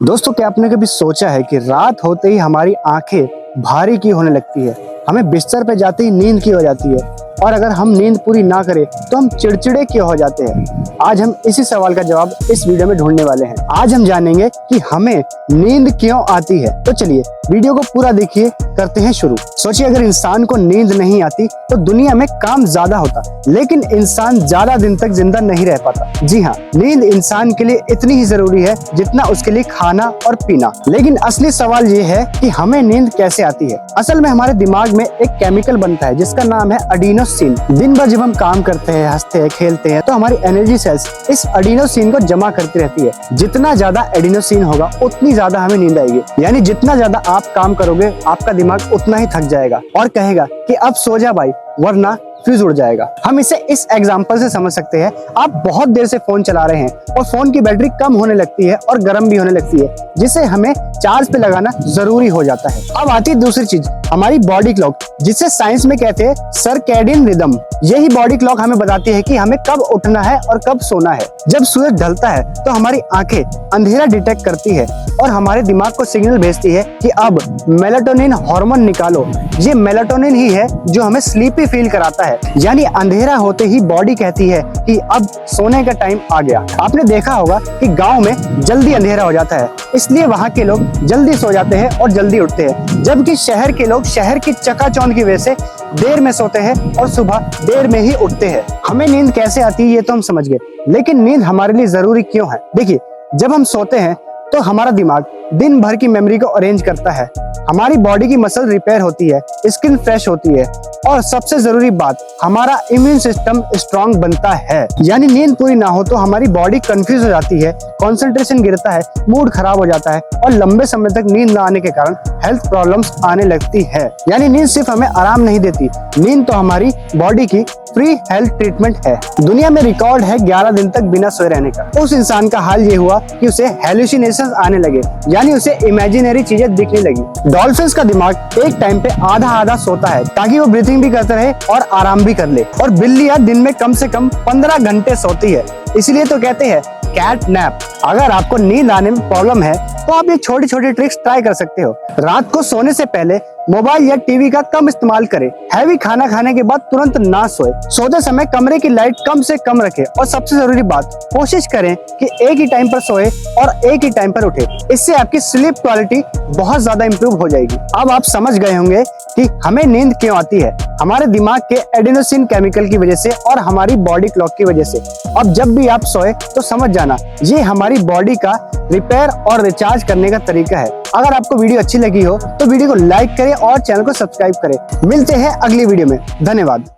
दोस्तों, क्या आपने कभी सोचा है कि रात होते ही हमारी आंखें भारी की होने लगती है, हमें बिस्तर पे जाते ही नींद की हो जाती है और अगर हम नींद पूरी ना करें तो हम चिड़चिड़े क्यों हो जाते हैं। आज हम इसी सवाल का जवाब इस वीडियो में ढूंढने वाले हैं। आज हम जानेंगे कि हमें नींद क्यों आती है। तो चलिए वीडियो को पूरा देखिए, करते हैं शुरू। सोचिए, अगर इंसान को नींद नहीं आती तो दुनिया में काम ज्यादा होता, लेकिन इंसान ज्यादा दिन तक जिंदा नहीं रह पाता। जी हाँ, नींद इंसान के लिए इतनी ही जरूरी है जितना उसके लिए खाना और पीना। लेकिन असली सवाल ये है कि हमें नींद कैसे आती है। असल में हमारे दिमाग में एक केमिकल बनता है जिसका नाम है एडिनोसिन। दिन भर जब हम काम करते हैं, हंसते हैं, खेलते हैं तो हमारी एनर्जी सेल्स इस एडिनोसिन को जमा करती रहती है। जितना ज्यादा एडिनोसिन होगा उतनी ज्यादा हमें नींद आएगी। यानी जितना ज्यादा आप काम करोगे आपका दिमाग उतना ही थक जाएगा और कहेगा कि अब सो जा भाई, वरना फ्यूज उड़ जाएगा। हम इसे इस एग्जांपल से समझ सकते हैं। आप बहुत देर से फोन चला रहे हैं और फोन की बैटरी कम होने लगती है और गर्म भी होने लगती है, जिसे हमें चार्ज पे लगाना जरूरी हो जाता है। अब आती है दूसरी चीज, हमारी बॉडी क्लॉक, जिसे साइंस में कहते हैं सर्कैडियन रिदम। यही बॉडी क्लॉक हमें बताती है कि हमें कब उठना है और कब सोना है। जब सूरज ढलता है तो हमारी आंखें अंधेरा डिटेक्ट करती है और हमारे दिमाग को सिग्नल भेजती है कि अब मेलाटोनिन हार्मोन निकालो। ये मेलाटोनिन ही है जो हमें स्लीपी फील कराता है। यानी अंधेरा होते ही बॉडी कहती है कि अब सोने का टाइम आ गया। आपने देखा होगा कि गांव में जल्दी अंधेरा हो जाता है, इसलिए वहां के लोग जल्दी सो जाते हैं और जल्दी उठते हैं, जबकि शहर के लोग शहर की चकाचौंध की वजह से देर में सोते हैं और सुबह देर में ही उठते हैं। हमें नींद कैसे आती है ये तो हम समझ गए, लेकिन नींद हमारे लिए जरूरी क्यों है। देखिए, जब हम सोते हैं तो हमारा दिमाग दिन भर की मेमोरी को अरेंज करता है, हमारी बॉडी की मसल रिपेयर होती है, स्किन फ्रेश होती है और सबसे जरूरी बात, हमारा इम्यून सिस्टम स्ट्रांग बनता है। यानी नींद पूरी ना हो तो हमारी बॉडी कंफ्यूज हो जाती है, कंसंट्रेशन गिरता है, मूड खराब हो जाता है और लंबे समय तक नींद ना आने के कारण हेल्थ प्रॉब्लम्स आने लगती है। यानी नींद सिर्फ हमें आराम नहीं देती, नींद तो हमारी बॉडी की फ्री हेल्थ ट्रीटमेंट है। दुनिया में रिकॉर्ड है 11 दिन तक बिना सोए रहने का। उस इंसान का हाल ये हुआ कि उसे हेलुसिनेशंस आने लगे, यानी उसे इमेजिनरी चीजें दिखने लगी। डॉल्फिन्स का दिमाग एक टाइम पे आधा आधा सोता है ताकि वो ब्रीथिंग भी करते रहे और आराम भी कर ले। और बिल्लियां दिन में कम से कम 15 घंटे सोती है, इसीलिए तो कहते हैं कैट नैप। अगर आपको नींद आने में प्रॉब्लम है तो आप ये छोटी छोटी ट्रिक्स ट्राई कर सकते हो। रात को सोने से पहले मोबाइल या टीवी का कम इस्तेमाल करें। हैवी खाना खाने के बाद तुरंत ना सोए। सोते समय कमरे की लाइट कम से कम रखें और सबसे जरूरी बात, कोशिश करें कि एक ही टाइम पर सोए और एक ही टाइम पर उठे। इससे आपकी स्लीप क्वालिटी बहुत ज्यादा इंप्रूव हो जाएगी। अब आप समझ गए होंगे कि हमें नींद क्यों आती है। हमारे दिमाग के एडिनोसिन केमिकल की वजह से और हमारी बॉडी क्लॉक की वजह से। अब जब भी आप सोए तो समझ जाना, ये हमारी बॉडी का रिपेयर और रिचार्ज करने का तरीका है। अगर आपको वीडियो अच्छी लगी हो तो वीडियो को लाइक करें और चैनल को सब्सक्राइब करें। मिलते हैं अगली वीडियो में। धन्यवाद।